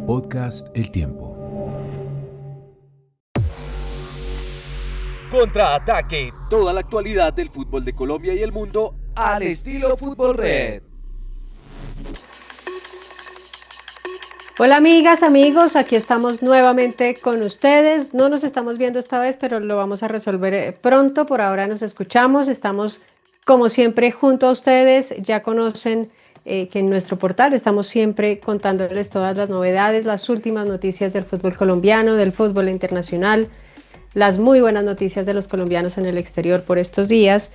Podcast El Tiempo. Contraataque, toda la actualidad del fútbol de Colombia y el mundo al estilo Fútbol Red. Hola amigas, amigos, aquí estamos nuevamente con ustedes. No nos estamos viendo esta vez, pero lo vamos a resolver pronto. Por ahora nos escuchamos, estamos como siempre junto a ustedes. Ya conocen que en nuestro portal estamos siempre contándoles todas las novedades, las últimas noticias del fútbol colombiano, del fútbol internacional, las muy buenas noticias de los colombianos en el exterior por estos días.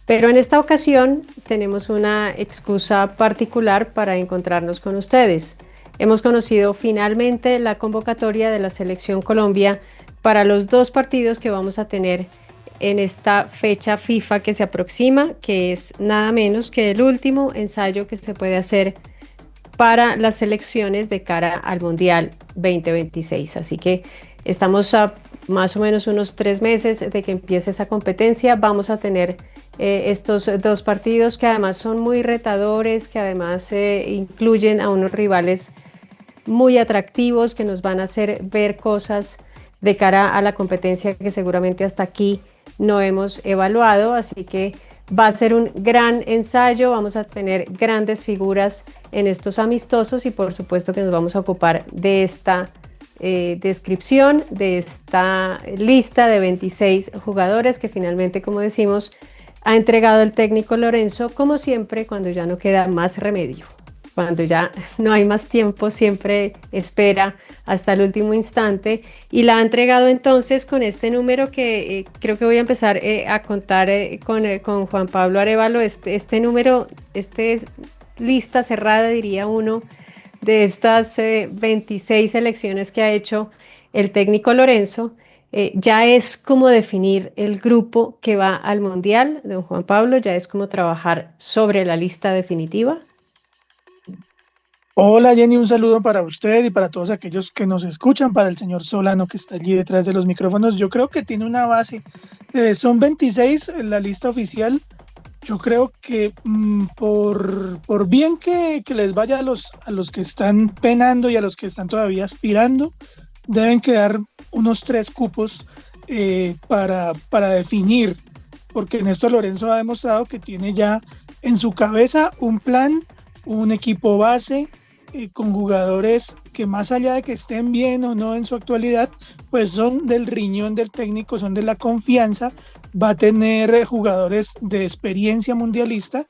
Pero en esta ocasión tenemos una excusa particular para encontrarnos con ustedes. Hemos conocido finalmente la convocatoria de la Selección Colombia para los 2 partidos que vamos a tener en esta fecha FIFA que se aproxima, que es nada menos que el último ensayo que se puede hacer para las selecciones de cara al Mundial 2026. Así que estamos a más o menos unos 3 meses de que empiece esa competencia. Vamos a tener estos 2 partidos que además son muy retadores, que además incluyen a unos rivales muy atractivos que nos van a hacer ver cosas de cara a la competencia que seguramente hasta aquí no hemos evaluado, así que va a ser un gran ensayo, vamos a tener grandes figuras en estos amistosos y por supuesto que nos vamos a ocupar de esta descripción, de esta lista de 26 jugadores que finalmente, como decimos, ha entregado el técnico Lorenzo, como siempre, cuando ya no queda más remedio. Cuando ya no hay más tiempo, siempre espera hasta el último instante y la ha entregado entonces con este número que creo que voy a empezar a contar con Juan Pablo Arévalo, este número, lista cerrada diría uno de estas 26 selecciones que ha hecho el técnico Lorenzo. Ya es como definir el grupo que va al Mundial, don Juan Pablo, ya es como trabajar sobre la lista definitiva. Hola Jenny, un saludo para usted y para todos aquellos que nos escuchan, para el señor Solano que está allí detrás de los micrófonos. Yo creo que tiene una base, son 26 en la lista oficial. Yo creo que por bien que les vaya a los que están penando y a los que están todavía aspirando, deben quedar unos 3 cupos para definir, porque Néstor Lorenzo ha demostrado que tiene ya en su cabeza un plan, un equipo base, con jugadores que más allá de que estén bien o no en su actualidad, pues son del riñón del técnico, son de la confianza, va a tener jugadores de experiencia mundialista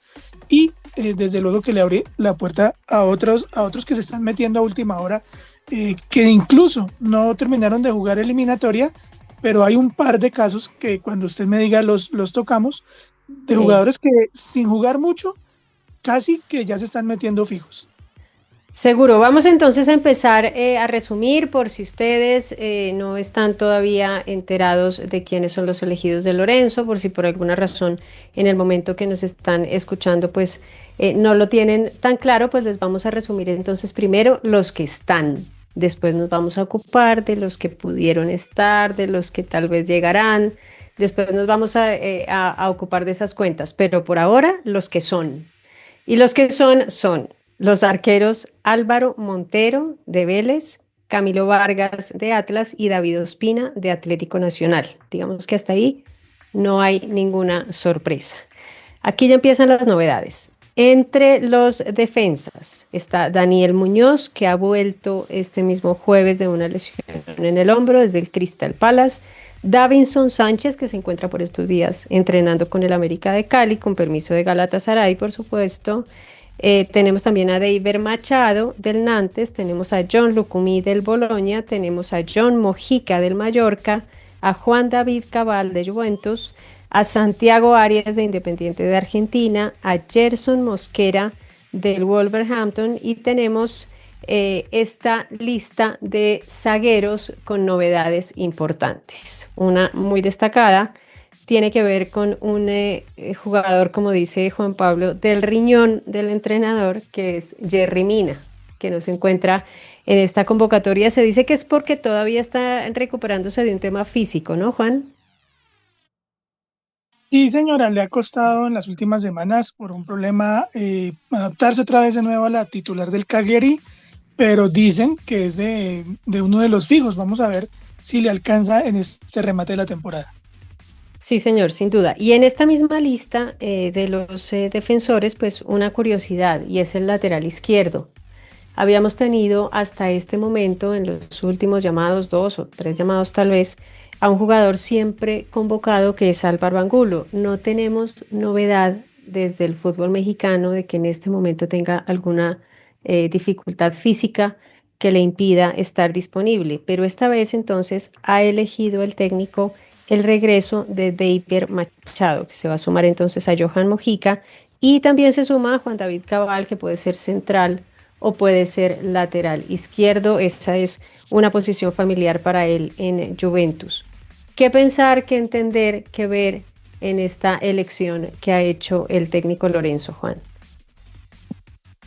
y desde luego que le abre la puerta a otros que se están metiendo a última hora, que incluso no terminaron de jugar eliminatoria, pero hay un par de casos que cuando usted me diga los tocamos, de jugadores que sin jugar mucho, casi que ya se están metiendo fijos. Seguro, vamos entonces a empezar a resumir por si ustedes no están todavía enterados de quiénes son los elegidos de Lorenzo, por si por alguna razón en el momento que nos están escuchando pues no lo tienen tan claro, pues les vamos a resumir entonces primero los que están, después nos vamos a ocupar de los que pudieron estar, de los que tal vez llegarán, después nos vamos a ocupar de esas cuentas, pero por ahora los que son. Y los que son los arqueros Álvaro Montero de Vélez, Camilo Vargas de Atlas y David Ospina de Atlético Nacional. Digamos que hasta ahí no hay ninguna sorpresa. Aquí ya empiezan las novedades. Entre los defensas está Daniel Muñoz, que ha vuelto este mismo jueves de una lesión en el hombro desde el Crystal Palace. Davinson Sánchez, que se encuentra por estos días entrenando con el América de Cali, con permiso de Galatasaray, por supuesto. Tenemos también a Deiber Machado del Nantes, tenemos a John Lucumí del Boloña, tenemos a John Mojica del Mallorca, a Juan David Cabal de Juventus, a Santiago Arias de Independiente de Argentina, a Gerson Mosquera del Wolverhampton y tenemos esta lista de zagueros con novedades importantes. Una muy destacada tiene que ver con un jugador, como dice Juan Pablo, del riñón del entrenador, que es Yerry Mina, que no se encuentra en esta convocatoria. Se dice que es porque todavía está recuperándose de un tema físico, ¿no, Juan? Sí, señora, le ha costado en las últimas semanas por un problema adaptarse otra vez de nuevo a la titular del Cagliari, pero dicen que es de uno de los fijos. Vamos a ver si le alcanza en este remate de la temporada. Sí, señor, sin duda. Y en esta misma lista de los defensores, pues una curiosidad, y es el lateral izquierdo. Habíamos tenido hasta este momento, en los últimos llamados, 2 o 3 llamados tal vez, a un jugador siempre convocado que es Álvaro Angulo. No tenemos novedad desde el fútbol mexicano de que en este momento tenga alguna dificultad física que le impida estar disponible, pero esta vez entonces ha elegido el técnico el regreso de Deiber Machado, que se va a sumar entonces a Johan Mojica, y también se suma a Juan David Cabal, que puede ser central o puede ser lateral izquierdo. Esa es una posición familiar para él en Juventus. ¿Qué pensar, qué entender, qué ver en esta elección que ha hecho el técnico Lorenzo, Juan?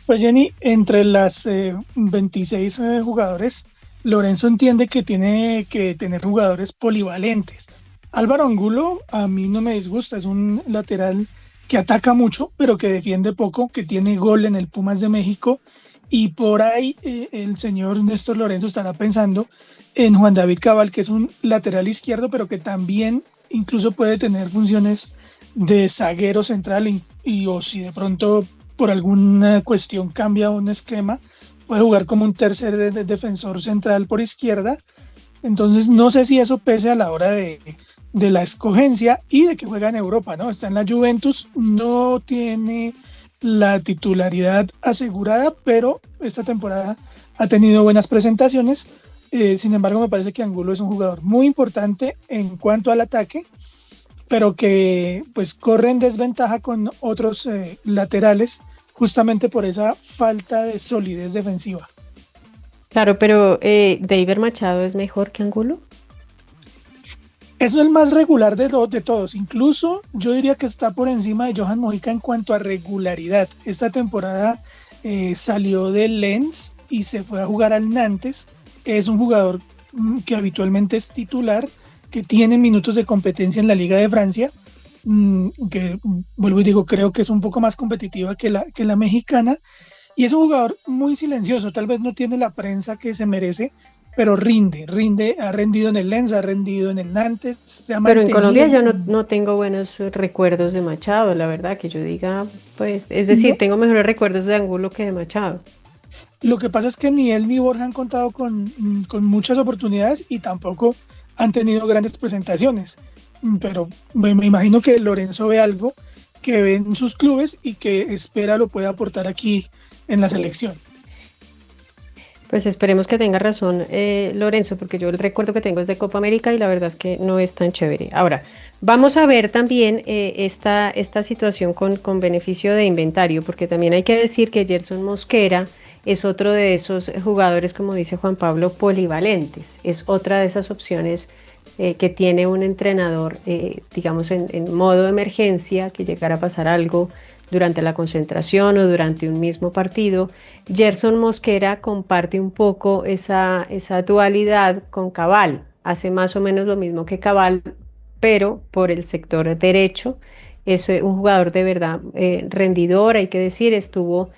Pues Jenny, entre las 26 jugadores, Lorenzo entiende que tiene que tener jugadores polivalentes. Álvaro Angulo a mí no me disgusta, es un lateral que ataca mucho, pero que defiende poco, que tiene gol en el Pumas de México, y por ahí el señor Néstor Lorenzo estará pensando en Juan David Cabal, que es un lateral izquierdo, pero que también incluso puede tener funciones de zaguero central o si de pronto por alguna cuestión cambia un esquema, puede jugar como un tercer defensor central por izquierda. Entonces no sé si eso pese a la hora de la escogencia y de que juega en Europa, ¿no? Está en la Juventus, no tiene la titularidad asegurada, pero esta temporada ha tenido buenas presentaciones. Sin embargo, me parece que Angulo es un jugador muy importante en cuanto al ataque, pero que pues corre en desventaja con otros laterales, justamente por esa falta de solidez defensiva. Claro, pero Deiber Machado es mejor que Angulo. Es el más regular de todos. Incluso yo diría que está por encima de Johan Mojica en cuanto a regularidad. Esta temporada salió del Lens y se fue a jugar al Nantes. Es un jugador que habitualmente es titular, que tiene minutos de competencia en la Liga de Francia, que vuelvo y digo, creo que es un poco más competitiva que la mexicana, y es un jugador muy silencioso, tal vez no tiene la prensa que se merece, pero rinde, ha rendido en el Lens, ha rendido en el Nantes, pero en Colombia yo no tengo buenos recuerdos de Machado, la verdad, que yo diga, pues, es decir, no. Tengo mejores recuerdos de Angulo que de Machado. Lo que pasa es que ni él ni Borja han contado con muchas oportunidades y tampoco han tenido grandes presentaciones, pero me imagino que Lorenzo ve algo que ve en sus clubes y que espera lo pueda aportar aquí en la selección. Pues esperemos que tenga razón Lorenzo, porque yo el recuerdo que tengo es de Copa América y la verdad es que no es tan chévere. Ahora, vamos a ver también esta situación con beneficio de inventario, porque también hay que decir que Gerson Mosquera es otro de esos jugadores, como dice Juan Pablo, polivalentes. Es otra de esas opciones que tiene un entrenador, digamos, en modo de emergencia, que llegara a pasar algo durante la concentración o durante un mismo partido. Gerson Mosquera comparte un poco esa dualidad con Cabal. Hace más o menos lo mismo que Cabal, pero por el sector derecho. Es un jugador de verdad rendidor, hay que decir, estuvo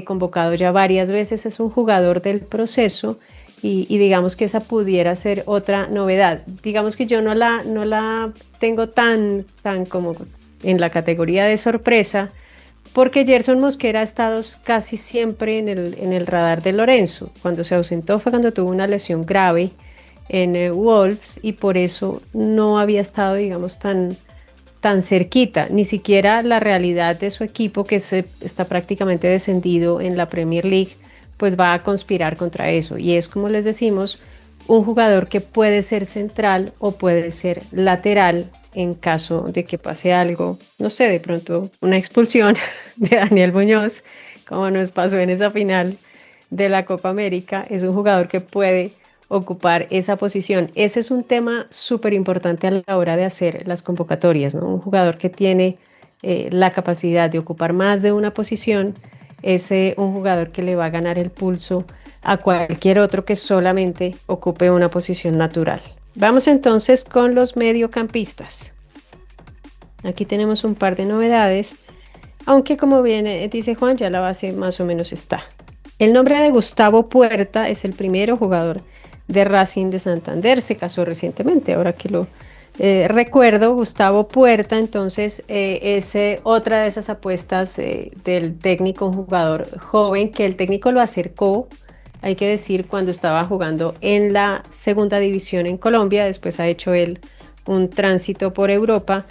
convocado ya varias veces, es un jugador del proceso y digamos que esa pudiera ser otra novedad. Digamos que yo no la tengo tan como en la categoría de sorpresa, porque Gerson Mosquera ha estado casi siempre en el radar de Lorenzo. Cuando se ausentó fue cuando tuvo una lesión grave en Wolves y por eso no había estado, digamos, tan cerquita, ni siquiera la realidad de su equipo, que está prácticamente descendido en la Premier League, pues va a conspirar contra eso. Y es, como les decimos, un jugador que puede ser central o puede ser lateral en caso de que pase algo, no sé, de pronto una expulsión de Daniel Muñoz, como nos pasó en esa final de la Copa América. Es un jugador que puede ocupar esa posición. Ese es un tema súper importante a la hora de hacer las convocatorias, ¿no? Un jugador que tiene la capacidad de ocupar más de una posición es un jugador que le va a ganar el pulso a cualquier otro que solamente ocupe una posición natural. Vamos entonces con los mediocampistas. Aquí tenemos un par de novedades, aunque como bien dice Juan, ya la base más o menos está. El nombre de Gustavo Puerta es el primero jugador de Racing de Santander, se casó recientemente, ahora que lo recuerdo. Gustavo Puerta, entonces, es otra de esas apuestas del técnico, un jugador joven que el técnico lo acercó, hay que decir, cuando estaba jugando en la segunda división en Colombia. Después ha hecho él un tránsito por Europa,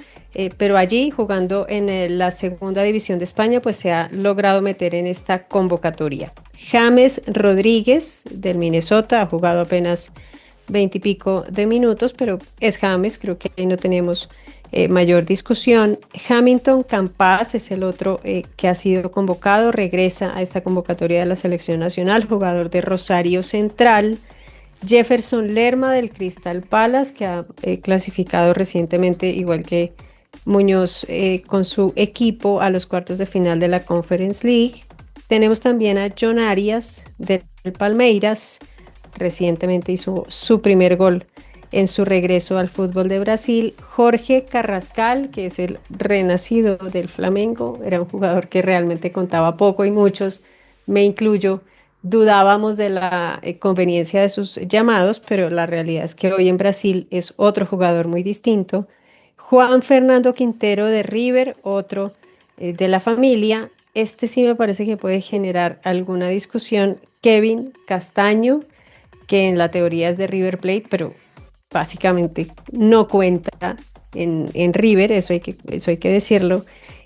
pero allí jugando en la segunda división de España, pues se ha logrado meter en esta convocatoria. James Rodríguez del Minnesota ha jugado apenas 20 y pico de minutos, pero es James, creo que ahí no tenemos mayor discusión. Hamilton Campas es el otro que ha sido convocado, regresa a esta convocatoria de la selección nacional, jugador de Rosario Central. Jefferson Lerma del Crystal Palace, que ha clasificado recientemente, igual que Muñoz, con su equipo a los cuartos de final de la Conference League. Tenemos también a John Arias del Palmeiras, recientemente hizo su primer gol en su regreso al fútbol de Brasil. Jorge Carrascal, que es el renacido del Flamengo, era un jugador que realmente contaba poco y muchos, me incluyo, dudábamos de la conveniencia de sus llamados, pero la realidad es que hoy en Brasil es otro jugador muy distinto. Juan Fernando Quintero de River, otro de la familia. Este sí me parece que puede generar alguna discusión. Kevin Castaño, que en la teoría es de River Plate, pero básicamente no cuenta en River, eso hay que decirlo.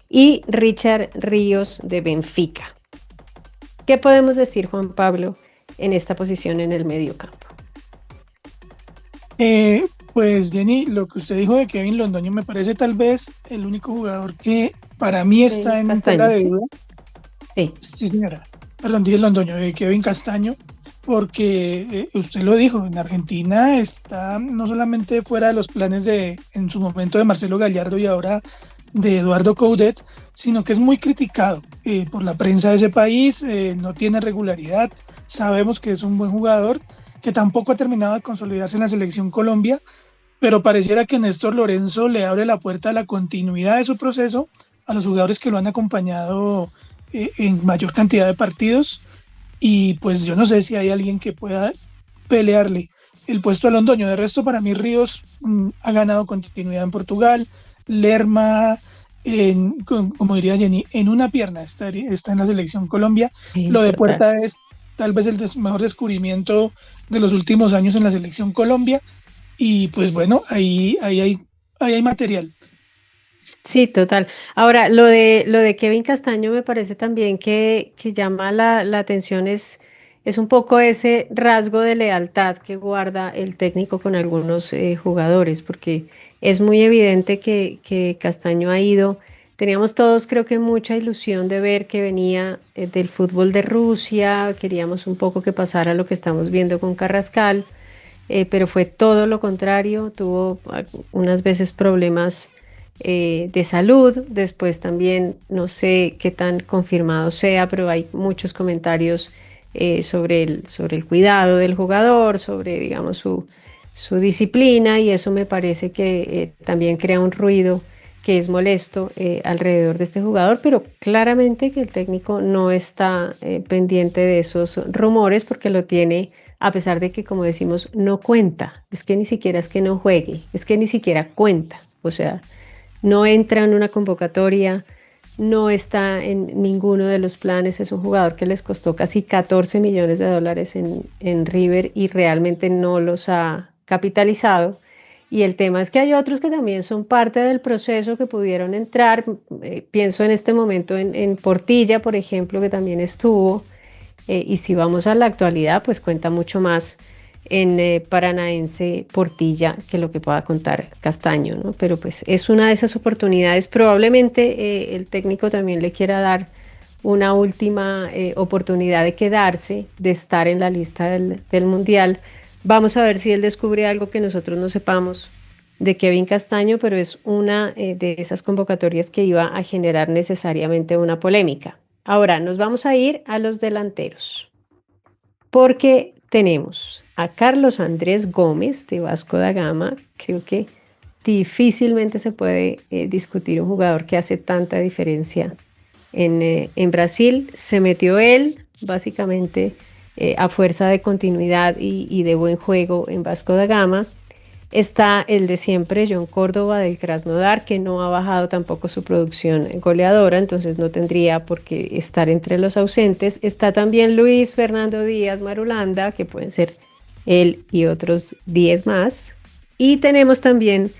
Y Richard Ríos de Benfica. ¿Qué podemos decir, Juan Pablo, en esta posición en el mediocampo? Pues Jenny, lo que usted dijo de Kevin Londoño me parece tal vez el único jugador que para mí está en Castaño, tela de ¿sí? duda. Sí. Sí, señora. Perdón, dije Londoño, de Kevin Castaño, porque usted lo dijo, en Argentina está no solamente fuera de los planes en su momento de Marcelo Gallardo y ahora de Eduardo Coudet, sino que es muy criticado por la prensa de ese país, no tiene regularidad, sabemos que es un buen jugador, que tampoco ha terminado de consolidarse en la selección Colombia, pero pareciera que Néstor Lorenzo le abre la puerta a la continuidad de su proceso a los jugadores que lo han acompañado en mayor cantidad de partidos, y pues yo no sé si hay alguien que pueda pelearle el puesto a Londoño. De resto, para mí Ríos ha ganado continuidad en Portugal, Lerma, como diría Jenny, en una pierna está en la selección Colombia. Sí, Lo de total. Puerta es tal vez el mejor descubrimiento de los últimos años en la selección Colombia, y pues bueno, ahí hay material. Sí, total. Ahora, lo de Kevin Castaño me parece también que llama la atención, es un poco ese rasgo de lealtad que guarda el técnico con algunos jugadores, porque es muy evidente que Castaño ha ido. Teníamos todos, creo que, mucha ilusión de ver que venía del fútbol de Rusia, queríamos un poco que pasara lo que estamos viendo con Carrascal, pero fue todo lo contrario, tuvo unas veces problemas de salud. Después también, no sé qué tan confirmado sea, pero hay muchos comentarios sobre el cuidado del jugador, sobre, digamos, su disciplina, y eso me parece que también crea un ruido que es molesto alrededor de este jugador, pero claramente que el técnico no está pendiente de esos rumores, porque lo tiene, a pesar de que, como decimos, no cuenta. Es que ni siquiera es que no juegue, es que ni siquiera cuenta. O sea, no entra en una convocatoria, no está en ninguno de los planes. Es un jugador que les costó casi 14 millones de dólares en River y realmente no los ha capitalizado. Y el tema es que hay otros que también son parte del proceso, que pudieron entrar. Pienso en este momento en Portilla, por ejemplo, que también estuvo. Y si vamos a la actualidad, pues cuenta mucho más en Paranaense Portilla que lo que pueda contar Castaño, ¿no? Pero pues es una de esas oportunidades. Probablemente el técnico también le quiera dar una última oportunidad de quedarse, de estar en la lista del Mundial. Vamos a ver si él descubre algo que nosotros no sepamos de Kevin Castaño, pero es una de esas convocatorias que iba a generar necesariamente una polémica. Ahora nos vamos a ir a los delanteros, porque tenemos a Carlos Andrés Gómez de Vasco da Gama. Creo que difícilmente se puede discutir un jugador que hace tanta diferencia en Brasil. Se metió él, básicamente a fuerza de continuidad y de buen juego en Vasco da Gama. Está el de siempre, John Córdoba del Krasnodar, que no ha bajado tampoco su producción goleadora, entonces no tendría por qué estar entre los ausentes. Está también Luis Fernando Díaz Marulanda, que pueden ser él y otros 10 más. Y tenemos también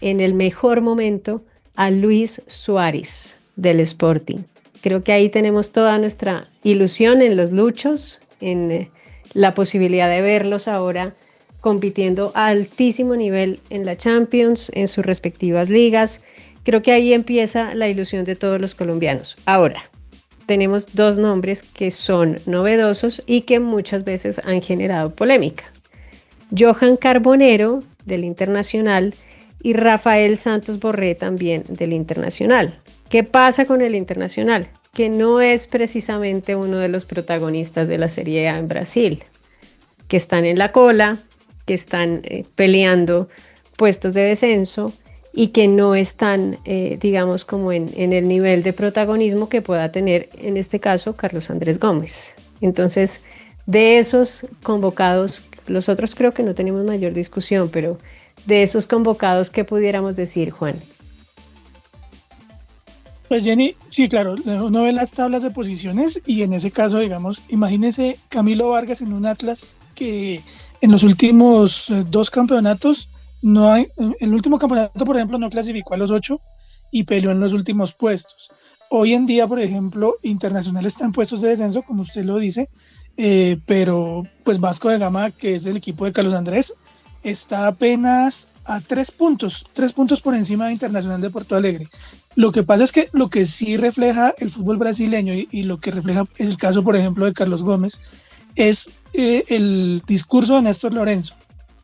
en el mejor momento a Luis Suárez del Sporting. Creo que ahí tenemos toda nuestra ilusión en los luchos, en la posibilidad de verlos ahora compitiendo a altísimo nivel en la Champions, en sus respectivas ligas. Creo que ahí empieza la ilusión de todos los colombianos. Ahora, tenemos dos nombres que son novedosos y que muchas veces han generado polémica. Johan Carbonero, del Internacional, y Rafael Santos Borré, también del Internacional. ¿Qué pasa con el Internacional? Que no es precisamente uno de los protagonistas de la Serie A en Brasil, que están en la cola, que están peleando puestos de descenso y que no están, digamos, como en el nivel de protagonismo que pueda tener, en este caso, Carlos Andrés Gómez. Entonces, de esos convocados, los otros creo que no tenemos mayor discusión, pero de esos convocados, ¿qué pudiéramos decir, Juan? Pues Jenny, sí, claro, uno ve las tablas de posiciones y en ese caso, digamos, imagínese Camilo Vargas en un Atlas que en los últimos dos campeonatos, el último campeonato, por ejemplo, no clasificó a los 8 y peleó en los últimos puestos. Hoy en día, por ejemplo, Internacional está en puestos de descenso, como usted lo dice, pero pues Vasco da Gama, que es el equipo de Carlos Andrés, está apenas a 3 puntos por encima de Internacional de Porto Alegre. Lo que pasa es que lo que sí refleja el fútbol brasileño y lo que refleja es el caso, por ejemplo, de Carlos Gómez, es el discurso de Néstor Lorenzo.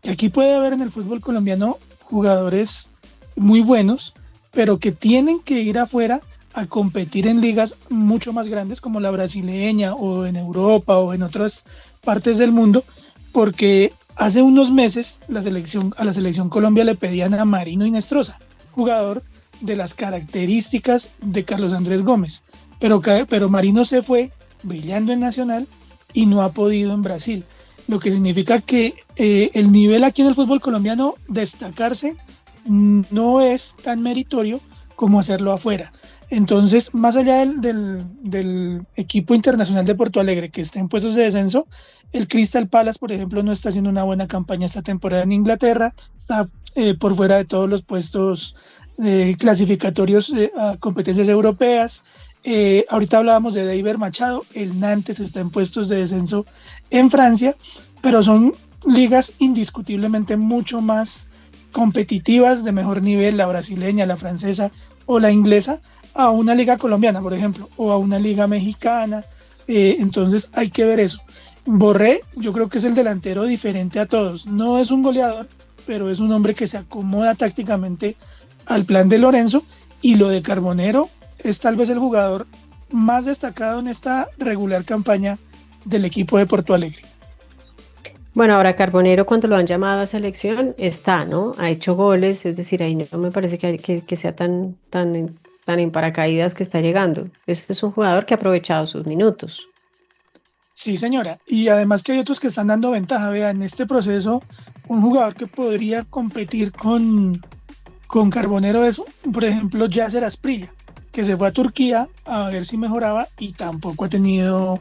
Que aquí puede haber en el fútbol colombiano jugadores muy buenos, pero que tienen que ir afuera a competir en ligas mucho más grandes como la brasileña o en Europa o en otras partes del mundo, porque hace unos meses a la selección Colombia le pedían a Marino Inestrosa, jugador de las características de Carlos Andrés Gómez, pero Marino se fue brillando en Nacional y no ha podido en Brasil, lo que significa que el nivel aquí en el fútbol colombiano, destacarse, no es tan meritorio como hacerlo afuera. Entonces, más allá del equipo Internacional de Porto Alegre que está en puestos de descenso, el Crystal Palace, por ejemplo, no está haciendo una buena campaña esta temporada en Inglaterra, está por fuera de todos los puestos clasificatorios a competencias europeas. Ahorita hablábamos de David Machado, el Nantes está en puestos de descenso en Francia, pero son ligas indiscutiblemente mucho más competitivas, de mejor nivel, la brasileña, la francesa o la inglesa, a una liga colombiana, por ejemplo, o a una liga mexicana. Entonces hay que ver eso. Borré, yo creo que es el delantero diferente a todos. No es un goleador, pero es un hombre que se acomoda tácticamente al plan de Lorenzo, y lo de Carbonero es tal vez el jugador más destacado en esta regular campaña del equipo de Porto Alegre. Bueno, ahora Carbonero, cuando lo han llamado a selección, está, ¿no? Ha hecho goles, es decir, ahí no me parece que sea tan en paracaídas que está llegando. Es un jugador que ha aprovechado sus minutos. Sí, señora, y además que hay otros que están dando ventaja. Vea, en este proceso, un jugador que podría competir con Carbonero es, por ejemplo, Yasser Asprilla, que se fue a Turquía a ver si mejoraba y tampoco ha tenido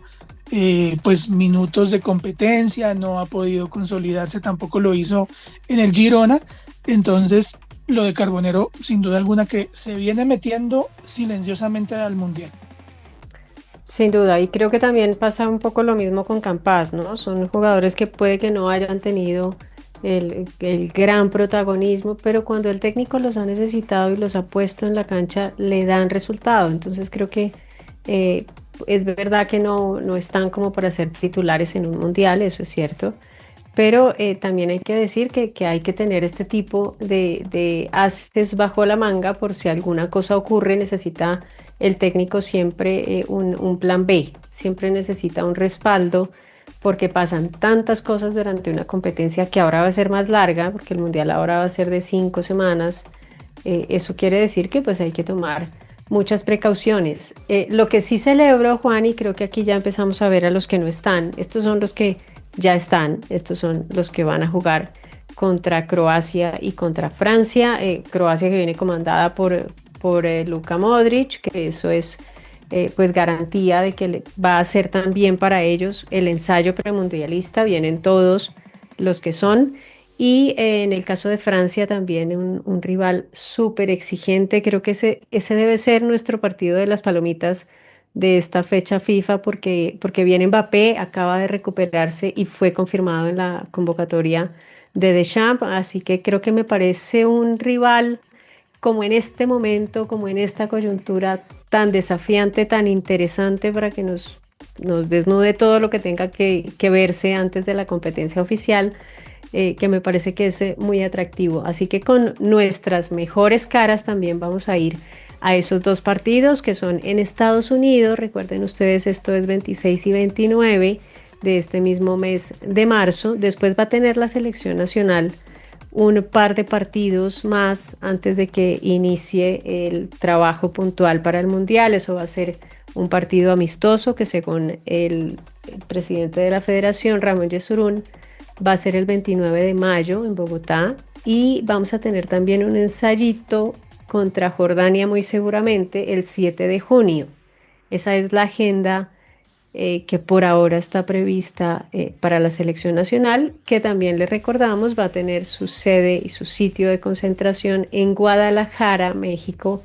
pues minutos de competencia, no ha podido consolidarse, tampoco lo hizo en el Girona. Entonces, lo de Carbonero, sin duda alguna, que se viene metiendo silenciosamente al Mundial. Sin duda, y creo que también pasa un poco lo mismo con Campas, ¿no? Son jugadores que puede que no hayan tenido el gran protagonismo, pero cuando el técnico los ha necesitado y los ha puesto en la cancha, le dan resultado. Entonces creo que es verdad que no están como para ser titulares en un mundial, eso es cierto, pero también hay que decir que hay que tener este tipo de ases bajo la manga por si alguna cosa ocurre. Necesita el técnico siempre un plan B, siempre necesita un respaldo, porque pasan tantas cosas durante una competencia que ahora va a ser más larga, porque el mundial ahora va a ser de 5 semanas. Eso quiere decir que pues hay que tomar muchas precauciones. Lo que sí celebro, Juan, y creo que aquí ya empezamos a ver a los que no están, estos son los que ya están, estos son los que van a jugar contra Croacia y contra Francia. Croacia que viene comandada por Luka Modric, que eso es pues garantía de que va a ser también para ellos el ensayo premundialista, vienen todos los que son. Y en el caso de Francia también un rival súper exigente, creo que ese debe ser nuestro partido de las palomitas de esta fecha FIFA porque viene Mbappé, acaba de recuperarse y fue confirmado en la convocatoria de Deschamps, así que creo que me parece un rival como en este momento, como en esta coyuntura tan desafiante, tan interesante para que nos desnude todo lo que tenga que verse antes de la competencia oficial, que me parece que es muy atractivo. Así que con nuestras mejores caras también vamos a ir a esos dos partidos que son en Estados Unidos. Recuerden ustedes, esto es 26 y 29 de este mismo mes de marzo. Después va a tener la selección nacional un par de partidos más antes de que inicie el trabajo puntual para el Mundial. Eso va a ser un partido amistoso que, según el presidente de la federación, Ramón Yesurún, va a ser el 29 de mayo en Bogotá. Y vamos a tener también un ensayito contra Jordania muy seguramente el 7 de junio. Esa es la agenda que por ahora está prevista para la selección nacional, que también le recordamos va a tener su sede y su sitio de concentración en Guadalajara, México,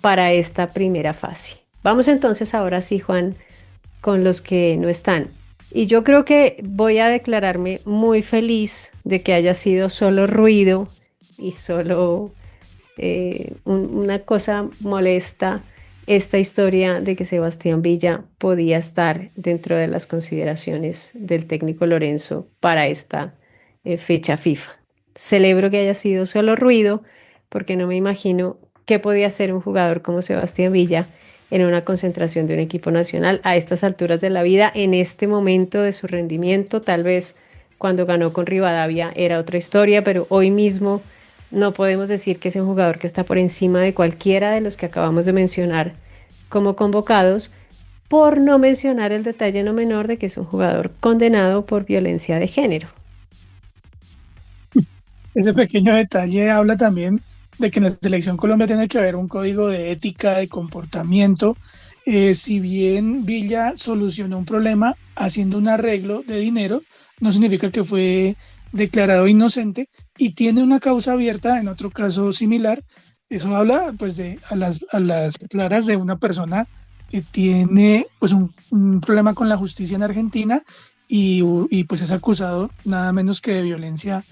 para esta primera fase. Vamos entonces ahora sí, Juan, con los que no están. Y yo creo que voy a declararme muy feliz de que haya sido solo ruido y solo una cosa molesta esta historia de que Sebastián Villa podía estar dentro de las consideraciones del técnico Lorenzo para esta fecha FIFA. Celebro que haya sido solo ruido, porque no me imagino qué podía hacer un jugador como Sebastián Villa en una concentración de un equipo nacional a estas alturas de la vida, en este momento de su rendimiento. Tal vez cuando ganó con Rivadavia era otra historia, pero hoy mismo no podemos decir que es un jugador que está por encima de cualquiera de los que acabamos de mencionar como convocados, por no mencionar el detalle no menor de que es un jugador condenado por violencia de género. Ese pequeño detalle habla también de que en la selección Colombia tiene que haber un código de ética, de comportamiento. Si bien Villa solucionó un problema haciendo un arreglo de dinero, no significa que fue declarado inocente y tiene una causa abierta en otro caso similar. Eso habla pues a las claras de una persona que tiene pues un problema con la justicia en Argentina y pues es acusado nada menos que de violencia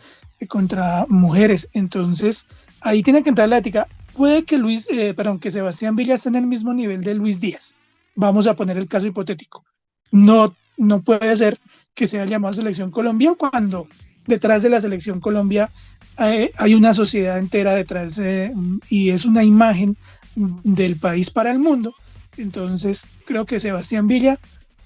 contra mujeres. Entonces ahí tiene que entrar la ética. Puede que que Sebastián Villa esté en el mismo nivel de Luis Díaz. Vamos a poner el caso hipotético. No puede ser que sea llamado a Selección Colombia cuando detrás de la Selección Colombia hay una sociedad entera detrás y es una imagen del país para el mundo. Entonces creo que Sebastián Villa,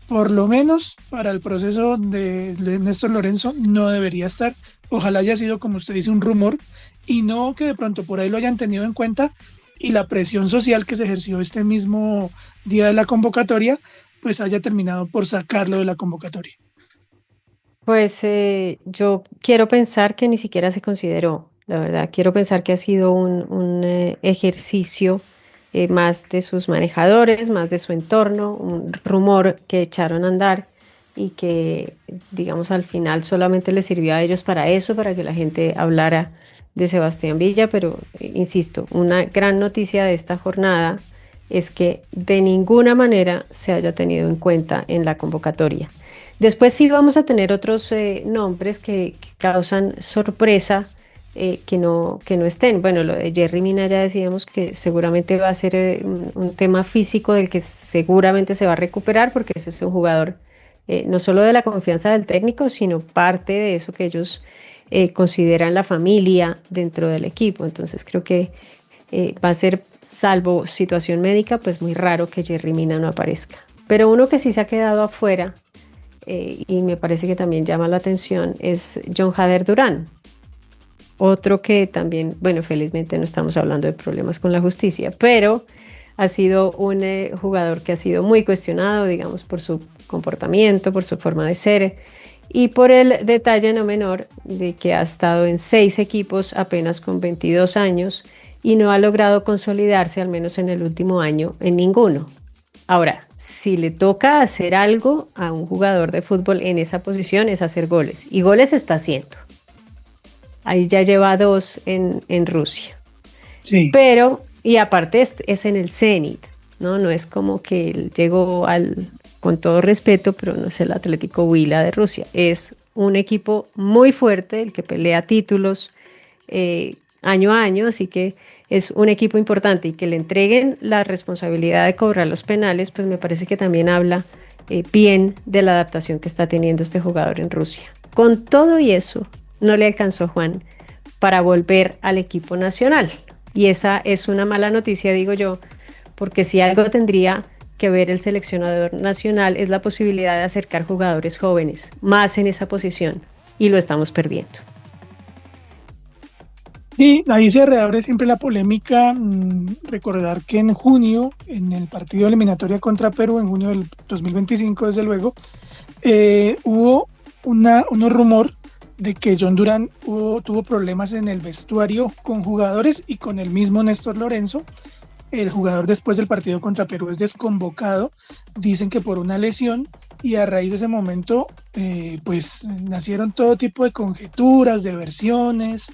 por lo menos para el proceso de Néstor Lorenzo, no debería estar. Ojalá haya sido, como usted dice, un rumor y no que de pronto por ahí lo hayan tenido en cuenta y la presión social que se ejerció este mismo día de la convocatoria pues haya terminado por sacarlo de la convocatoria. Pues yo quiero pensar que ni siquiera se consideró, la verdad. Quiero pensar que ha sido un ejercicio más de sus manejadores, más de su entorno, un rumor que echaron a andar y que, digamos, al final solamente les sirvió a ellos para eso, para que la gente hablara de Sebastián Villa. Pero, insisto, una gran noticia de esta jornada es que de ninguna manera se haya tenido en cuenta en la convocatoria. Después sí vamos a tener otros nombres que causan sorpresa que no estén. Bueno, lo de Yerry Mina ya decíamos que seguramente va a ser un tema físico del que seguramente se va a recuperar, porque ese es un jugador no solo de la confianza del técnico, sino parte de eso que ellos consideran la familia dentro del equipo. Entonces creo que va a ser, salvo situación médica, pues muy raro que Yerry Mina no aparezca. Pero uno que sí se ha quedado afuera, y me parece que también llama la atención, es John Hader Durán. Otro que también, bueno, felizmente no estamos hablando de problemas con la justicia, pero ha sido un jugador que ha sido muy cuestionado, digamos, por su comportamiento, por su forma de ser y por el detalle no menor de que ha estado en 6 equipos apenas con 22 años y no ha logrado consolidarse, al menos en el último año, en ninguno. Ahora, si le toca hacer algo a un jugador de fútbol en esa posición es hacer goles, y goles está haciendo. Ahí ya lleva 2 en Rusia. Sí. Pero, y aparte es en el Zenit, ¿no? No es como que él llegó con todo respeto, pero no es el Atlético Huila de Rusia. Es un equipo muy fuerte, el que pelea títulos año a año, así que es un equipo importante y que le entreguen la responsabilidad de cobrar los penales, pues me parece que también habla bien de la adaptación que está teniendo este jugador en Rusia. Con todo y eso, no le alcanzó, Juan, para volver al equipo nacional. Y esa es una mala noticia, digo yo, porque si algo tendría que ver el seleccionador nacional es la posibilidad de acercar jugadores jóvenes, más en esa posición, y lo estamos perdiendo. Sí, ahí se reabre siempre la polémica. Recordar que en junio, en el partido eliminatoria contra Perú, en junio del 2025, desde luego, hubo unos rumor de que John Durán tuvo problemas en el vestuario con jugadores y con el mismo Néstor Lorenzo. El jugador después del partido contra Perú es desconvocado, dicen que por una lesión, y a raíz de ese momento pues nacieron todo tipo de conjeturas, de versiones,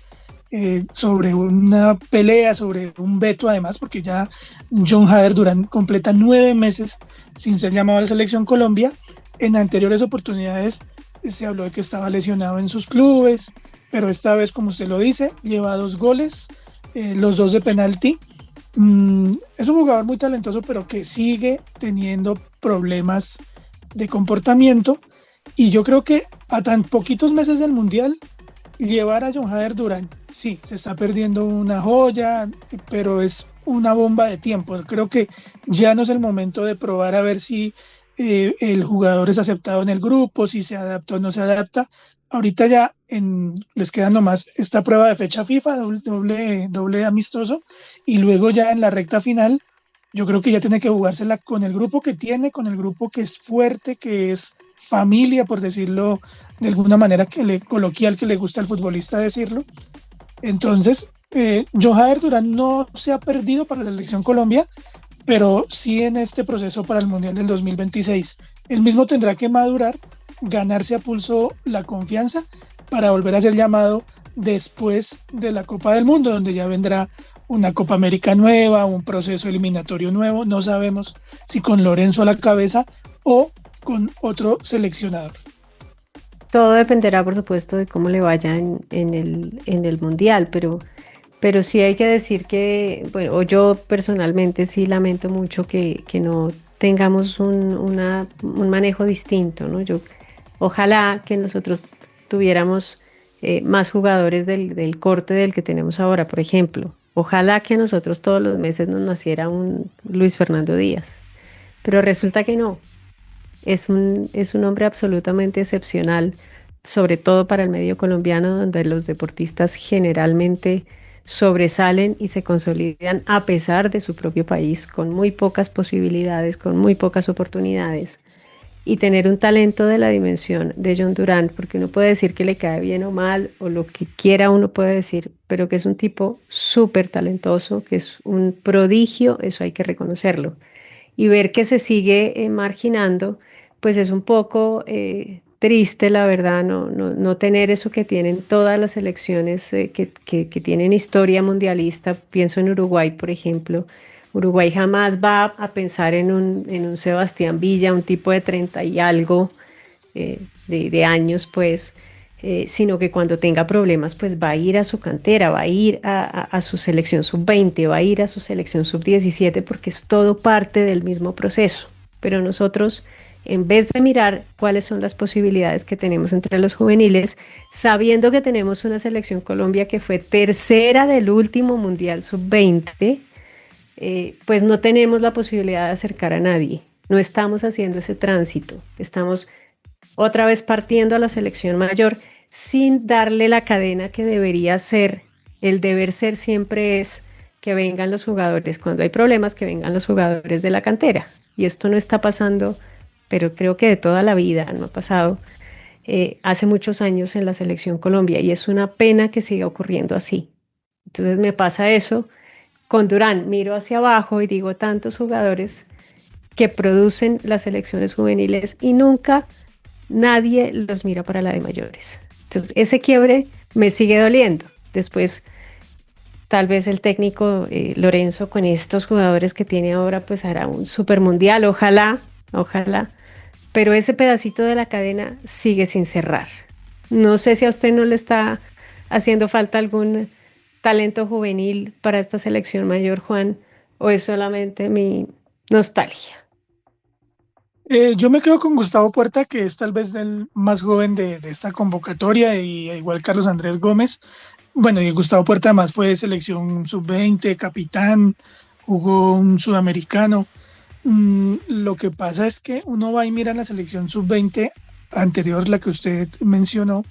sobre una pelea, sobre un veto además, porque ya John Hader Durán completa 9 meses sin ser llamado a la Selección Colombia. En anteriores oportunidades se habló de que estaba lesionado en sus clubes, pero esta vez, como usted lo dice, lleva 2 goles, los 2 de penalti. Es un jugador muy talentoso, pero que sigue teniendo problemas de comportamiento, y yo creo que a tan poquitos meses del Mundial, llevar a John Hader Durán, sí, se está perdiendo una joya, pero es una bomba de tiempo. Creo que ya no es el momento de probar a ver si el jugador es aceptado en el grupo, si se adapta o no se adapta. Ahorita ya les queda nomás esta prueba de fecha FIFA, doble amistoso, y luego ya en la recta final, yo creo que ya tiene que jugársela con el grupo que tiene, con el grupo que es fuerte, que es familia, por decirlo de alguna manera coloquial, que le gusta al futbolista decirlo. Entonces, John Hader Durán no se ha perdido para la Selección Colombia, pero sí en este proceso para el Mundial del 2026. Él mismo tendrá que madurar, ganarse a pulso la confianza para volver a ser llamado después de la Copa del Mundo, donde ya vendrá una Copa América nueva, un proceso eliminatorio nuevo. No sabemos si con Lorenzo a la cabeza o con otro seleccionador. Todo dependerá, por supuesto, de cómo le vaya en el Mundial, pero sí hay que decir que, bueno, o yo personalmente sí lamento mucho que no tengamos un manejo distinto, ¿no? Ojalá que nosotros tuviéramos más jugadores del corte del que tenemos ahora, por ejemplo. Ojalá que a nosotros todos los meses nos naciera un Luis Fernando Díaz, pero resulta que no. Es un hombre absolutamente excepcional, sobre todo para el medio colombiano, donde los deportistas generalmente sobresalen y se consolidan a pesar de su propio país, con muy pocas posibilidades, con muy pocas oportunidades. Y tener un talento de la dimensión de John Durán, porque uno puede decir que le cae bien o mal, o lo que quiera uno puede decir, pero que es un tipo súper talentoso, que es un prodigio, eso hay que reconocerlo. Y ver que se sigue marginando, pues es un poco triste, la verdad, no tener eso que tienen todas las selecciones que tienen historia mundialista. Pienso en Uruguay, por ejemplo. Uruguay jamás va a pensar en un Sebastián Villa, un tipo de 30 y algo de años, pues, sino que cuando tenga problemas, pues va a ir a su cantera, va a ir a su selección sub-20, va a ir a su selección sub-17, porque es todo parte del mismo proceso. Pero nosotros, en vez de mirar cuáles son las posibilidades que tenemos entre los juveniles, sabiendo que tenemos una selección Colombia que fue tercera del último Mundial sub-20, pues no tenemos la posibilidad de acercar a nadie. No estamos haciendo ese tránsito. Estamos otra vez partiendo a la selección mayor sin darle la cadena que debería ser. El deber ser siempre es que vengan los jugadores, cuando hay problemas, que vengan los jugadores de la cantera. Y esto no está pasando, pero creo que de toda la vida no ha pasado hace muchos años en la selección Colombia y es una pena que siga ocurriendo así. Entonces me pasa eso con Durán, miro hacia abajo y digo tantos jugadores que producen las selecciones juveniles y nunca nadie los mira para la de mayores. Entonces ese quiebre me sigue doliendo. Después tal vez el técnico Lorenzo con estos jugadores que tiene ahora pues hará un super mundial, ojalá, pero ese pedacito de la cadena sigue sin cerrar. No sé si a usted no le está haciendo falta algún talento juvenil para esta selección mayor, Juan, o es solamente mi nostalgia. Yo me quedo con Gustavo Puerta, que es tal vez el más joven de esta convocatoria, y igual Carlos Andrés Gómez. Bueno, y Gustavo Puerta además fue de selección sub-20, capitán, jugó un sudamericano. Lo que pasa es que uno va y mira la selección sub-20 anterior, la que usted mencionó,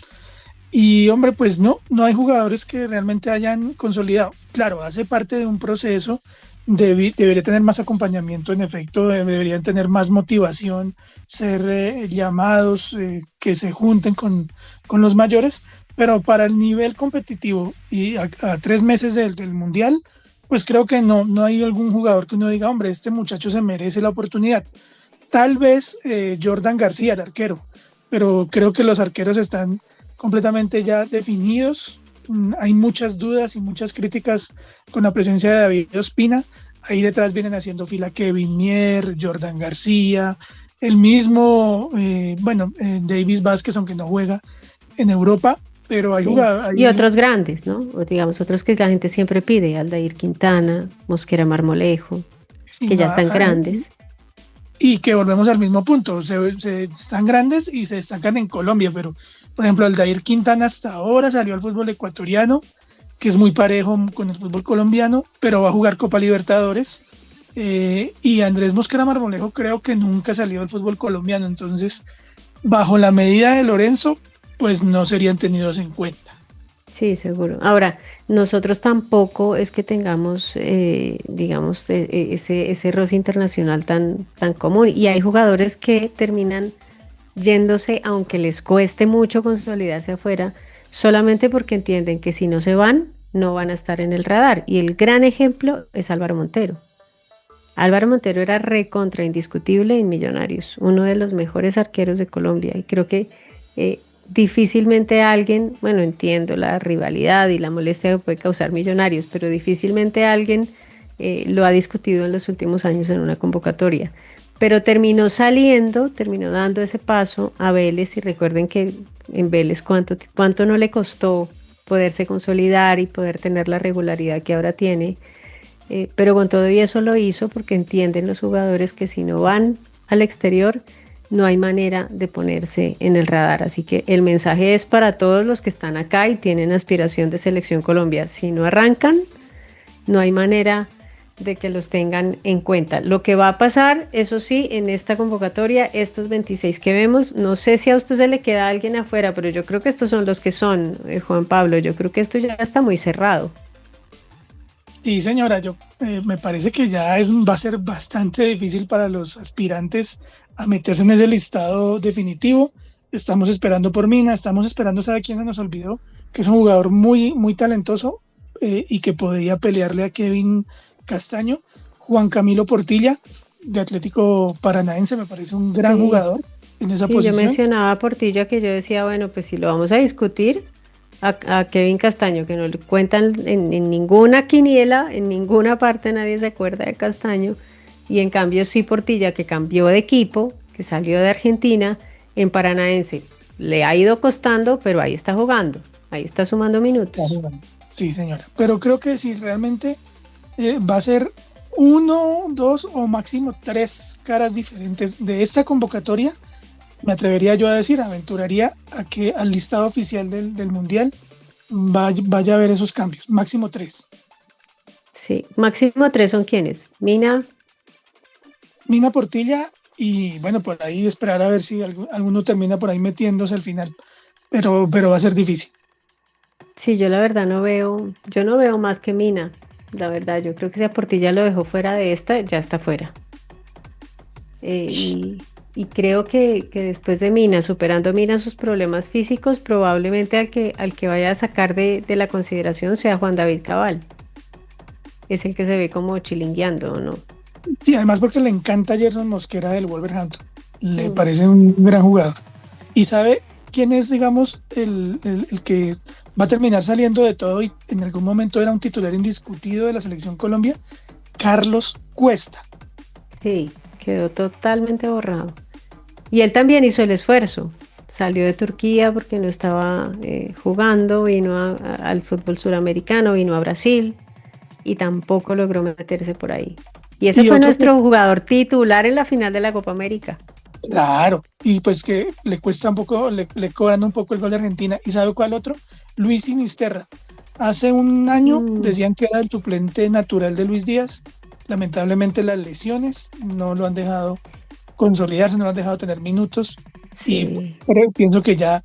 y hombre, pues no hay jugadores que realmente hayan consolidado. Claro, hace parte de un proceso, debería tener más acompañamiento, en efecto, deberían tener más motivación, ser llamados, que se junten con los mayores, pero para el nivel competitivo y a 3 meses del Mundial, pues creo que no hay algún jugador que uno diga, hombre, este muchacho se merece la oportunidad. Tal vez Jordan García, el arquero, pero creo que los arqueros están completamente ya definidos. Hay muchas dudas y muchas críticas con la presencia de David Ospina. Ahí detrás vienen haciendo fila Kevin Mier, Jordan García, el mismo, Davis Vázquez, aunque no juega en Europa, pero hay jugadores. Y otros grandes, ¿no? O digamos, otros que la gente siempre pide, Aldair Quintana, Mosquera Marmolejo, sí, que ya están grandes. Y que volvemos al mismo punto, se están grandes y se destacan en Colombia, pero por ejemplo Aldair Quintana hasta ahora salió al fútbol ecuatoriano, que es muy parejo con el fútbol colombiano, pero va a jugar Copa Libertadores, y Andrés Mosquera Marmolejo creo que nunca salió del fútbol colombiano, entonces bajo la medida de Lorenzo pues no serían tenidos en cuenta. Sí, seguro. Ahora, nosotros tampoco es que tengamos, ese roce internacional tan común. Y hay jugadores que terminan yéndose, aunque les cueste mucho consolidarse afuera, solamente porque entienden que si no se van, no van a estar en el radar. Y el gran ejemplo es Álvaro Montero. Álvaro Montero era recontra indiscutible en Millonarios, uno de los mejores arqueros de Colombia. Y creo que difícilmente alguien, bueno, entiendo la rivalidad y la molestia que puede causar Millonarios, pero difícilmente alguien lo ha discutido en los últimos años en una convocatoria. Pero terminó dando ese paso a Vélez, y recuerden que en Vélez cuánto no le costó poderse consolidar y poder tener la regularidad que ahora tiene, pero con todo y eso lo hizo porque entienden los jugadores que si no van al exterior, no hay manera de ponerse en el radar. Así que el mensaje es para todos los que están acá y tienen aspiración de Selección Colombia. Si no arrancan, no hay manera de que los tengan en cuenta. Lo que va a pasar, eso sí, en esta convocatoria, estos 26 que vemos, no sé si a usted se le queda alguien afuera, pero yo creo que estos son los que son, Juan Pablo. Yo creo que esto ya está muy cerrado. Sí, señora, me parece que ya va a ser bastante difícil para los aspirantes a meterse en ese listado definitivo. Estamos esperando por Mina, estamos esperando, ¿sabe quién se nos olvidó? Que es un jugador muy, muy talentoso, y que podría pelearle a Kevin Castaño. Juan Camilo Portilla, de Atlético Paranaense, me parece un gran jugador en esa posición. Yo mencionaba a Portilla, que yo decía, bueno, pues si lo vamos a discutir, a Kevin Castaño, que no le cuentan en ninguna quiniela, en ninguna parte nadie se acuerda de Castaño, y en cambio sí Portilla, que cambió de equipo, que salió de Argentina, en Paranaense le ha ido costando, pero ahí está jugando, ahí está sumando minutos. Sí, señora, pero creo que si realmente va a ser 1, 2 o máximo 3 caras diferentes de esta convocatoria, me atrevería yo a decir, aventuraría a que al listado oficial del Mundial vaya a haber esos cambios, máximo 3. Sí, máximo 3 son ¿quiénes? Mina, Portilla, y bueno, por ahí esperar a ver si alguno termina por ahí metiéndose al final, pero va a ser difícil. Sí, yo la verdad no veo más que Mina. la verdad. Yo creo que si a Portilla lo dejó fuera de esta, ya está fuera. Y creo que después de Mina, superando Mina sus problemas físicos, probablemente al que vaya a sacar de la consideración sea Juan David Cabal. Es el que se ve como chilingueando, ¿no? Sí, además porque le encanta Gerson Mosquera del Wolverhampton. Le Mm. parece un gran jugador. ¿Y sabe quién es, digamos, el que va a terminar saliendo de todo y en algún momento era un titular indiscutido de la selección Colombia? Carlos Cuesta. Sí, quedó totalmente borrado. Y él también hizo el esfuerzo. Salió de Turquía porque no estaba jugando, vino al fútbol suramericano, vino a Brasil y tampoco logró meterse por ahí. Y ese Y fue otro que, nuestro jugador titular en la final de la Copa América. claro, y pues que le cuesta un poco, le cobran un poco el gol de Argentina. ¿Y sabe cuál otro? Luis Sinisterra. Hace un año Mm, decían que era el suplente natural de Luis Díaz. Lamentablemente las lesiones no lo han dejado consolidarse, no lo han dejado tener minutos y sí, pienso que ya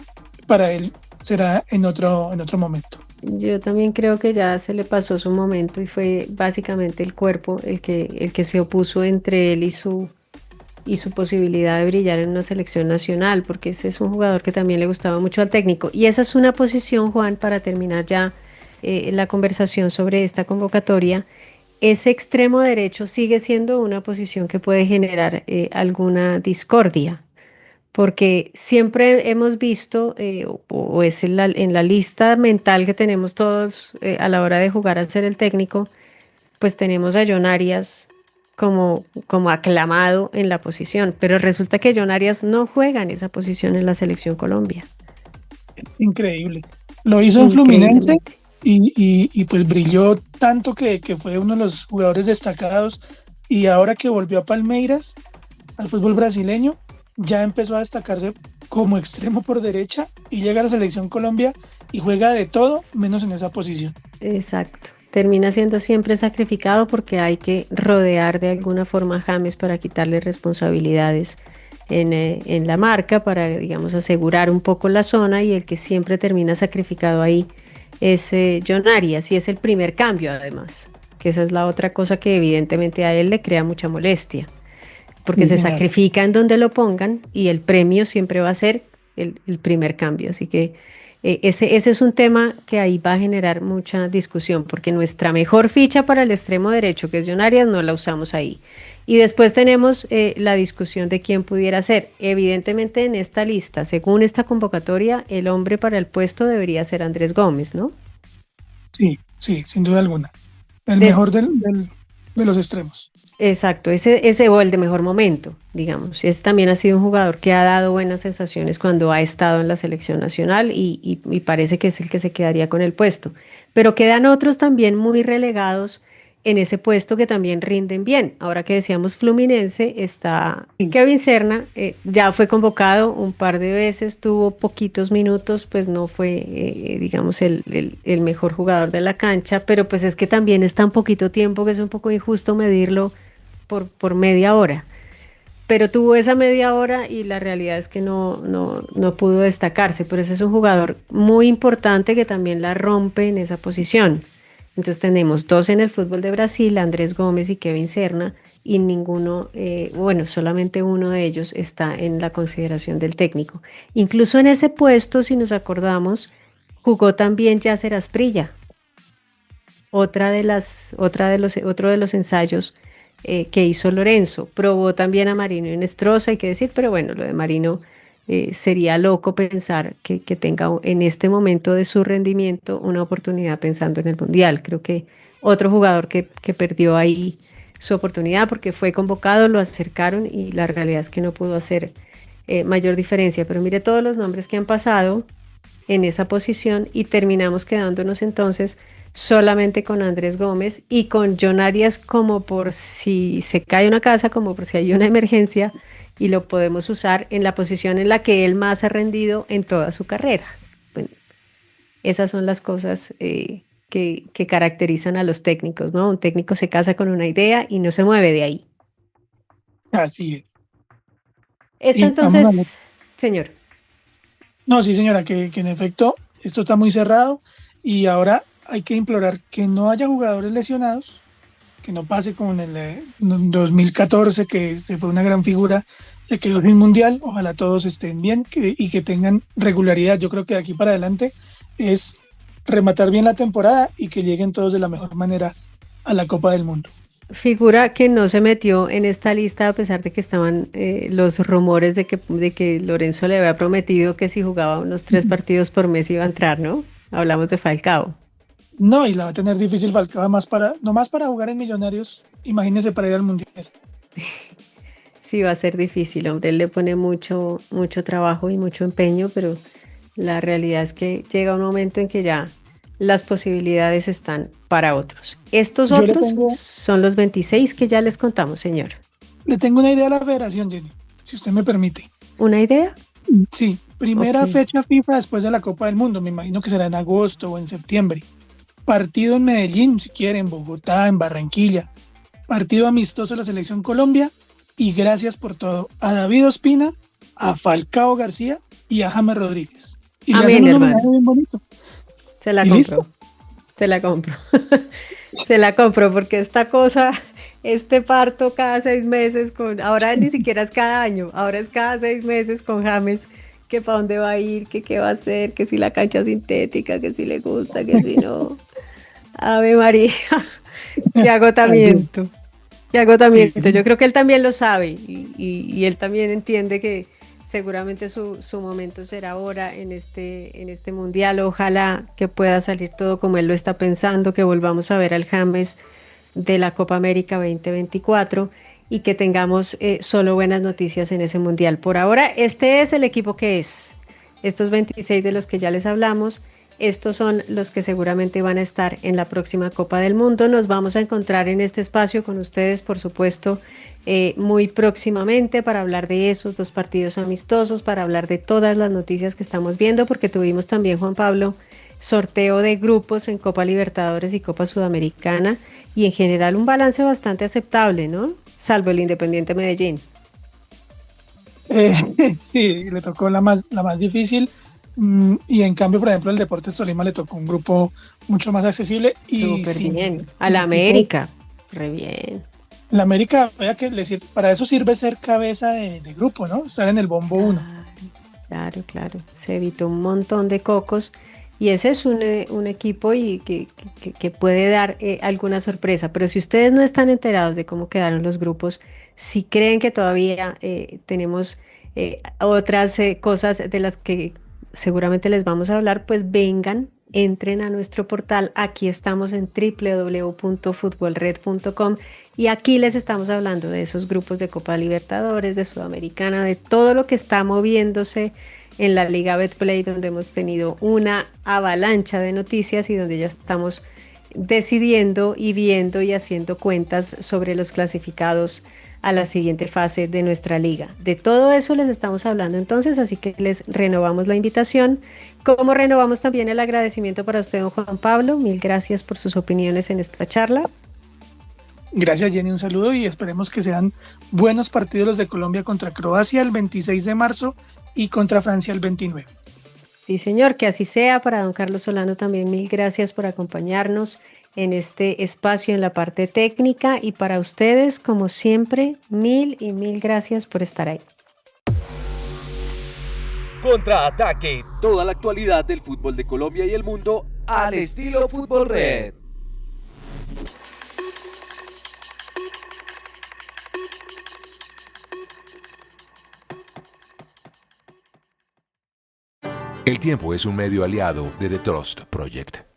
para él será en otro momento. yo también creo que ya se le pasó su momento y fue básicamente el cuerpo el que se opuso entre él y su posibilidad de brillar en una selección nacional, porque ese es un jugador que también le gustaba mucho al técnico. Y esa es una posición, Juan, para terminar ya la conversación sobre esta convocatoria. Ese extremo derecho sigue siendo una posición que puede generar alguna discordia, porque siempre hemos visto, o es en la lista mental que tenemos todos a la hora de jugar a ser el técnico, pues tenemos a John Arias como aclamado en la posición, pero resulta que John Arias no juega en esa posición en la selección Colombia, Increíble. Lo hizo en Fluminense increíblemente. y pues brilló tanto que fue uno de los jugadores destacados y ahora que volvió a Palmeiras, al fútbol brasileño, ya empezó a destacarse como extremo por derecha y llega a la selección Colombia y juega de todo menos en esa posición. Exacto. Termina siendo siempre sacrificado porque hay que rodear de alguna forma a James para quitarle responsabilidades en la marca, para, digamos, asegurar un poco la zona, y el que siempre termina sacrificado ahí es John Arias, y es el primer cambio además, que esa es la otra cosa que evidentemente a él le crea mucha molestia, porque Sí, se señor. sacrifica en donde lo pongan y el premio siempre va a ser el primer cambio. Así que ese es un tema que ahí va a generar mucha discusión, porque nuestra mejor ficha para el extremo derecho, que es John Arias, no la usamos ahí. Y después tenemos la discusión de quién pudiera ser. Evidentemente en esta lista, según esta convocatoria, el hombre para el puesto debería ser Andrés Gómez, ¿no? Sí, sí, sin duda alguna. El Des- mejor de los extremos. Exacto, ese o el de mejor momento, digamos. Ese también ha sido un jugador que ha dado buenas sensaciones cuando ha estado en la selección nacional y parece que es el que se quedaría con el puesto. Pero quedan otros también muy relegados en ese puesto que también rinden bien. Ahora que decíamos Fluminense, está Sí, Kevin Serna, ya fue convocado un par de veces, tuvo poquitos minutos, pues no fue, digamos, el mejor jugador de la cancha, pero pues es que también es tan poquito tiempo que es un poco injusto medirlo por media hora. Pero tuvo esa media hora y la realidad es que no pudo destacarse. Pero ese es un jugador muy importante que también la rompe en esa posición. Entonces tenemos dos en el fútbol de Brasil, Andrés Gómez y Kevin Serna, y ninguno, bueno, solamente uno de ellos está en la consideración del técnico. Incluso en ese puesto, si nos acordamos, jugó también Yasser Asprilla, otro de los ensayos que hizo Lorenzo. Probó también a Marino Inestrosa, hay que decir, pero bueno, lo de Marino sería loco pensar que tenga en este momento de su rendimiento una oportunidad pensando en el Mundial. Creo que otro jugador que perdió ahí su oportunidad porque fue convocado, lo acercaron y la realidad es que no pudo hacer mayor diferencia. Pero mire todos los nombres que han pasado en esa posición y terminamos quedándonos entonces solamente con Andrés Gómez y con John Arias como por si se cae una casa, como por si hay una emergencia y lo podemos usar en la posición en la que él más ha rendido en toda su carrera. Bueno, esas son las cosas que caracterizan a los técnicos, ¿no? Un técnico se casa con una idea y no se mueve de ahí. así es. Esta Y vamos a ver. entonces, señor. No, sí, señora, que en efecto esto está muy cerrado y ahora hay que implorar que no haya jugadores lesionados, que no pase como en el 2014, que se fue una gran figura, se quedó sin mundial. Ojalá todos estén bien y que tengan regularidad. Yo creo que de aquí para adelante es rematar bien la temporada y que lleguen todos de la mejor manera a la Copa del Mundo. Figura que no se metió en esta lista a pesar de que estaban los rumores de que Lorenzo le había prometido que si jugaba unos 3 partidos por mes iba a entrar, ¿no? Hablamos de Falcao. No, y la va a tener difícil Falcao, no más para jugar en Millonarios, imagínese para ir al Mundial. Sí, va a ser difícil, hombre. Él le pone mucho trabajo y mucho empeño, pero la realidad es que llega un momento en que ya las posibilidades están para otros. Estos Yo otros son los 26 que ya les contamos, señor. Le tengo una idea a la federación, Jenny, si usted me permite. ¿Una idea? Sí, primera Ok. fecha FIFA después de la Copa del Mundo, me imagino que será en agosto o en septiembre. Partido en Medellín, si quiere, en Bogotá, en Barranquilla. Partido amistoso de la Selección Colombia. Y gracias por todo a David Ospina, a Falcao García y a James Rodríguez. Y le Amén, hacen un hermano. homenaje bien bonito. Se la ¿Y compro. listo? Se la compro. Se la compro porque esta cosa, este parto cada 6 meses ahora ni siquiera es cada año, ahora es cada 6 meses con James, que para dónde va a ir, que qué va a hacer, que si la cancha sintética, que si le gusta, que si no. Ave María, qué agotamiento. Qué agotamiento. Sí. Yo creo que él también lo sabe y él también entiende que seguramente su momento será ahora en este mundial. Ojalá que pueda salir todo como él lo está pensando, que volvamos a ver al James de la Copa América 2024 y que tengamos solo buenas noticias en ese mundial. Por ahora, este es el equipo que es. Estos 26 de los que ya les hablamos. Estos son los que seguramente van a estar en la próxima Copa del Mundo. Nos vamos a encontrar en este espacio con ustedes, por supuesto, muy próximamente para hablar de esos 2 partidos amistosos, para hablar de todas las noticias que estamos viendo, porque tuvimos también, Juan Pablo, sorteo de grupos en Copa Libertadores y Copa Sudamericana y en general un balance bastante aceptable, ¿no? Salvo el Independiente Medellín. Sí, le tocó la más difícil. Y en cambio, por ejemplo, el Deportes Tolima le tocó un grupo mucho más accesible. Y Súper sin bien. A la América, re bien. la América, vea que para eso sirve ser cabeza de grupo, ¿no? Estar en el bombo 1. Claro. Se evitó un montón de cocos y ese es un equipo y que puede dar alguna sorpresa. Pero si ustedes no están enterados de cómo quedaron los grupos, si creen que todavía tenemos otras cosas de las que seguramente les vamos a hablar, pues vengan, entren a nuestro portal. Aquí estamos en www.futbolred.com y aquí les estamos hablando de esos grupos de Copa Libertadores, de Sudamericana, de todo lo que está moviéndose en la Liga Betplay, donde hemos tenido una avalancha de noticias y donde ya estamos decidiendo y viendo y haciendo cuentas sobre los clasificados a la siguiente fase de nuestra liga. De todo eso les estamos hablando entonces, así que les renovamos la invitación. Como renovamos también el agradecimiento para usted, don Juan Pablo. Mil gracias por sus opiniones en esta charla. Gracias, Jenny, un saludo y esperemos que sean buenos partidos los de Colombia contra Croacia el 26 de marzo y contra Francia el 29. Sí, señor, que así sea. Para don Carlos Solano también mil gracias por acompañarnos en este espacio en la parte técnica y para ustedes, como siempre, mil y mil gracias por estar ahí. Contraataque, toda la actualidad del fútbol de Colombia y el mundo al estilo Fútbol Red. El Tiempo es un medio aliado de The Trust Project.